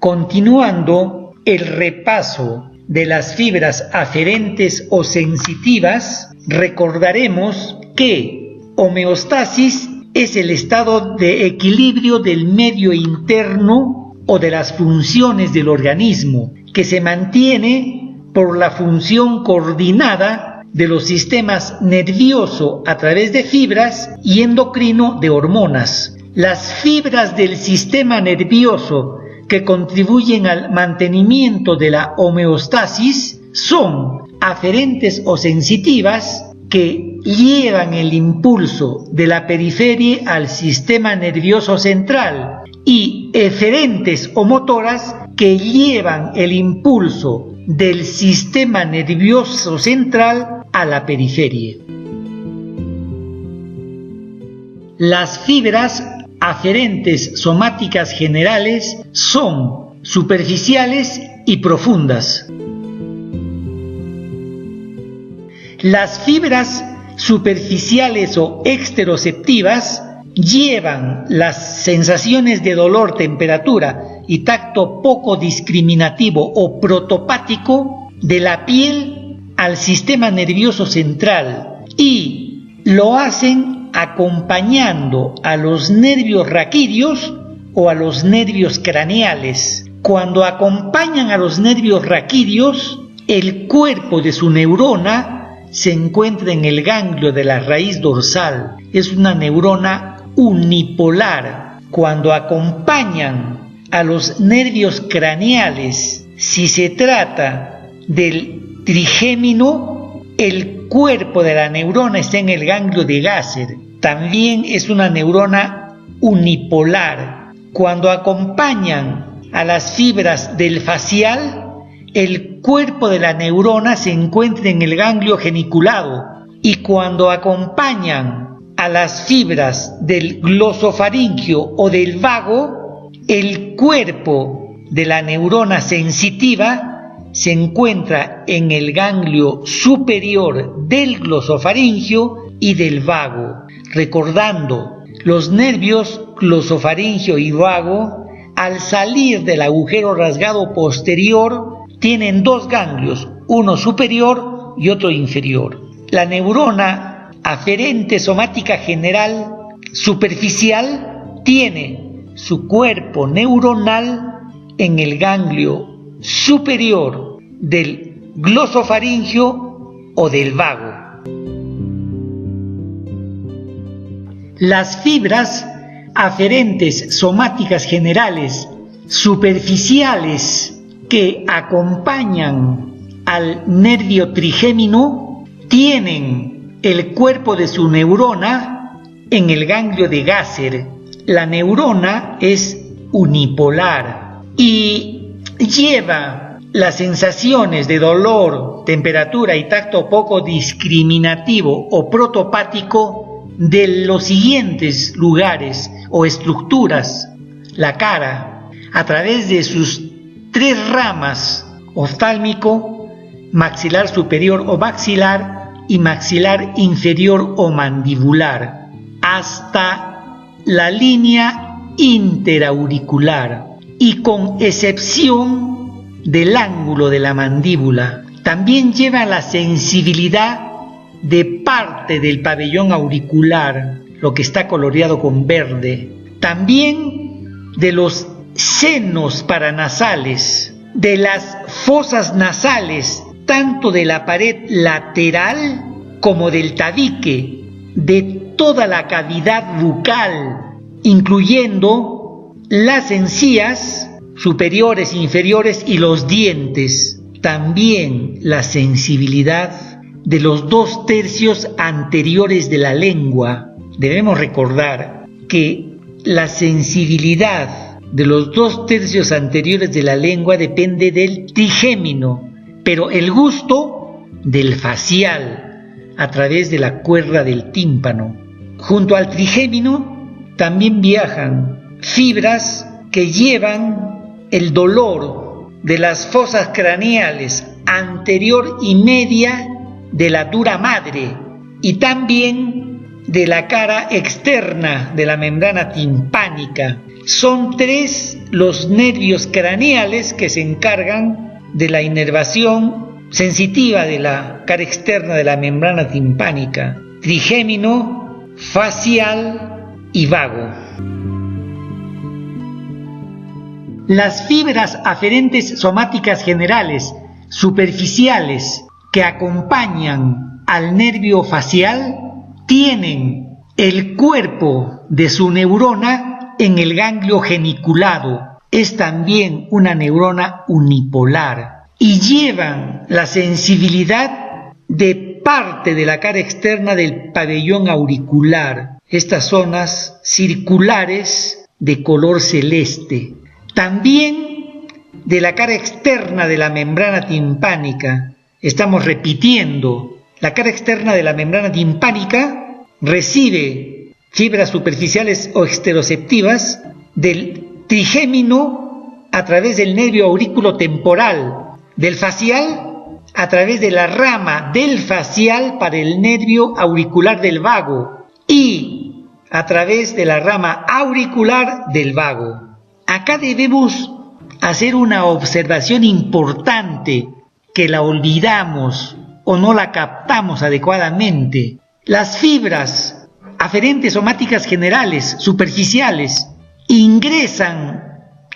Continuando el repaso de las fibras aferentes o sensitivas, recordaremos que homeostasis es el estado de equilibrio del medio interno o de las funciones del organismo, que se mantiene por la función coordinada de los sistemas nervioso a través de fibras y endocrino de hormonas. Las fibras del sistema nervioso que contribuyen al mantenimiento de la homeostasis son aferentes o sensitivas, que llevan el impulso de la periferia al sistema nervioso central, y eferentes o motoras, que llevan el impulso del sistema nervioso central a la periferia. Las fibras aferentes somáticas generales son superficiales y profundas. Las fibras superficiales o exteroceptivas llevan las sensaciones de dolor, temperatura y tacto poco discriminativo o protopático de la piel al sistema nervioso central, y lo hacen acompañando a los nervios raquídeos o a los nervios craneales. Cuando acompañan a los nervios raquídeos, el cuerpo de su neurona se encuentra en el ganglio de la raíz dorsal. Es una neurona unipolar. Cuando acompañan a los nervios craneales, si se trata del trigémino, el cuerpo de la neurona está en el ganglio de Gasser. También es una neurona unipolar. Cuando acompañan a las fibras del facial, el cuerpo de la neurona se encuentra en el ganglio geniculado, y cuando acompañan a las fibras del glosofaringio o del vago, el cuerpo de la neurona sensitiva se encuentra en el ganglio superior del glosofaringio y del vago. Recordando, los nervios glosofaringio y vago, al salir del agujero rasgado posterior, tienen dos ganglios, uno superior y otro inferior. La neurona aferente somática general superficial tiene su cuerpo neuronal en el ganglio superior del glosofaringio o del vago. Las fibras aferentes somáticas generales superficiales que acompañan al nervio trigémino tienen el cuerpo de su neurona en el ganglio de Gasser. La neurona es unipolar y lleva las sensaciones de dolor, temperatura y tacto poco discriminativo o protopático de los siguientes lugares o estructuras: la cara, a través de sus tres ramas: oftálmico, maxilar superior o maxilar y maxilar inferior o mandibular, hasta la línea interauricular, y con excepción del ángulo de la mandíbula. También lleva la sensibilidad de parte del pabellón auricular, lo que está coloreado con verde. También de los senos paranasales, de las fosas nasales, tanto de la pared lateral como del tabique, de toda la cavidad bucal, incluyendo las encías superiores, inferiores y los dientes. También la sensibilidad de los 2/3 anteriores de la lengua. Debemos recordar que la sensibilidad de los 2/3 anteriores de la lengua depende del trigémino, pero el gusto del facial, a través de la cuerda del tímpano. Junto al trigémino también viajan fibras que llevan el dolor de las fosas craneales anterior y media de la dura madre, y también de la cara externa de la membrana timpánica, son 3 los nervios craneales que se encargan de la inervación sensitiva de la cara externa de la membrana timpánica: trigémino, facial y vago. Las fibras aferentes somáticas generales superficiales que acompañan al nervio facial tienen el cuerpo de su neurona en el ganglio geniculado. Es también una neurona unipolar y llevan la sensibilidad de parte de la cara externa del pabellón auricular, estas zonas circulares de color celeste. También de la cara externa de la membrana timpánica. Estamos repitiendo, la cara externa de la membrana timpánica recibe fibras superficiales o esteroceptivas del trigémino a través del nervio aurículo temporal, del facial a través de la rama del facial para el nervio auricular del vago y a través de la rama auricular del vago. Acá debemos hacer una observación importante que la olvidamos o no la captamos adecuadamente. Las fibras aferentes somáticas generales, superficiales, ingresan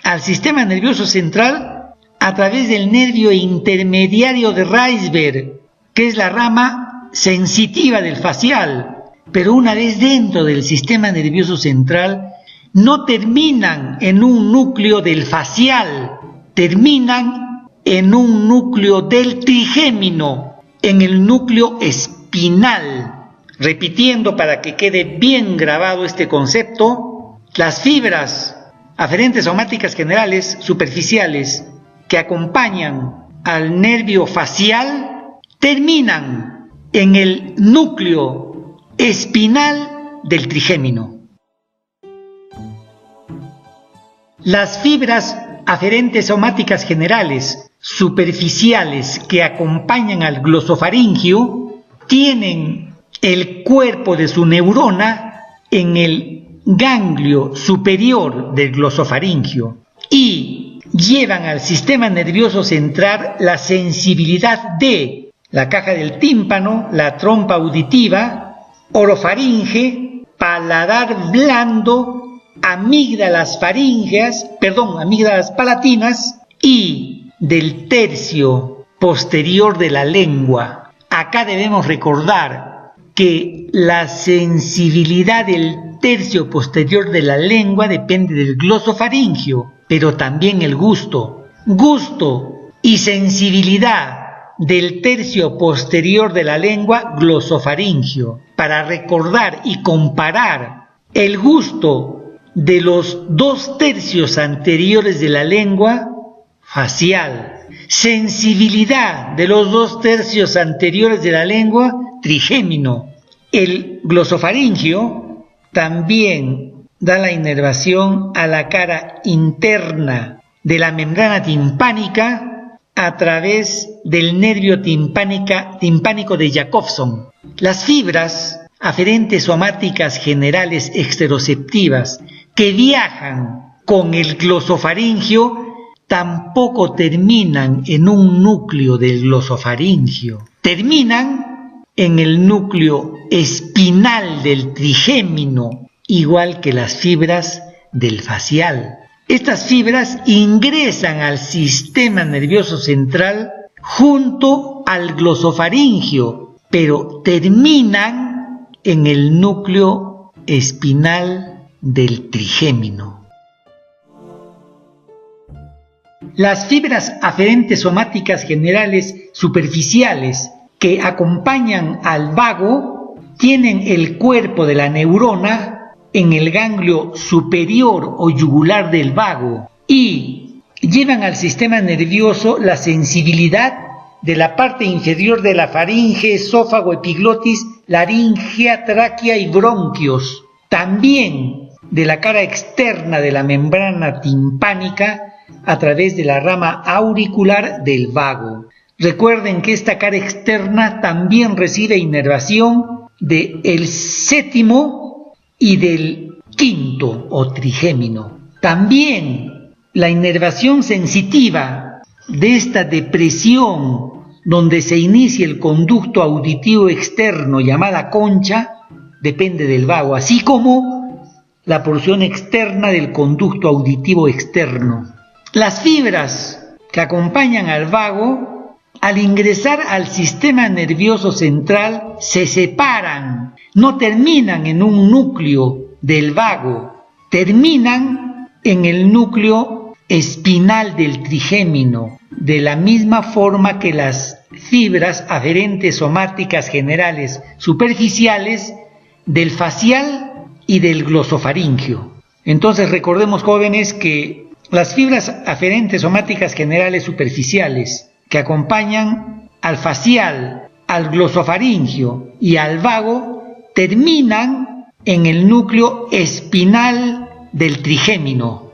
al sistema nervioso central a través del nervio intermediario de Reisberg, que es la rama sensitiva del facial, pero una vez dentro del sistema nervioso central, no terminan en un núcleo del facial, terminan en un núcleo del trigémino, en el núcleo espinal. Repitiendo para que quede bien grabado este concepto, las fibras aferentes somáticas generales superficiales que acompañan al nervio facial terminan en el núcleo espinal del trigémino. Las fibras aferentes somáticas generales superficiales que acompañan al glosofaringio tienen el cuerpo de su neurona en el ganglio superior del glosofaringio y llevan al sistema nervioso central la sensibilidad de la caja del tímpano, la trompa auditiva, orofaringe, paladar blando, amígdalas palatinas y del tercio posterior de la lengua. Acá debemos recordar que la sensibilidad del tercio posterior de la lengua depende del glosofaringio, pero también el gusto y sensibilidad del tercio posterior de la lengua glosofaringio, para recordar y comparar el gusto de los 2 tercios anteriores de la lengua facial, sensibilidad de los 2 tercios anteriores de la lengua trigémino. El glosofaringio también da la inervación a la cara interna de la membrana timpánica a través del nervio timpánico de Jacobson. Las fibras aferentes somáticas generales exteroceptivas que viajan con el glosofaringio tampoco terminan en un núcleo del glosofaringio, terminan en el núcleo espinal del trigémino, igual que las fibras del facial. Estas fibras ingresan al sistema nervioso central junto al glosofaringio, pero terminan en el núcleo espinal del trigémino. Las fibras aferentes somáticas generales superficiales que acompañan al vago tienen el cuerpo de la neurona en el ganglio superior o yugular del vago y llevan al sistema nervioso la sensibilidad de la parte inferior de la faringe, esófago, epiglotis, laringea, tráquea y bronquios. También de la cara externa de la membrana timpánica a través de la rama auricular del vago. Recuerden que esta cara externa también recibe inervación del séptimo y del quinto o trigémino. También la inervación sensitiva de esta depresión donde se inicia el conducto auditivo externo llamada concha depende del vago, así como la porción externa del conducto auditivo externo. Las fibras que acompañan al vago, al ingresar al sistema nervioso central, se separan, no terminan en un núcleo del vago, terminan en el núcleo espinal del trigémino, de la misma forma que las fibras aferentes somáticas generales superficiales del facial y del glosofaringio. Entonces recordemos, jóvenes, que las fibras aferentes somáticas generales superficiales que acompañan al facial, al glosofaringio y al vago terminan en el núcleo espinal del trigémino.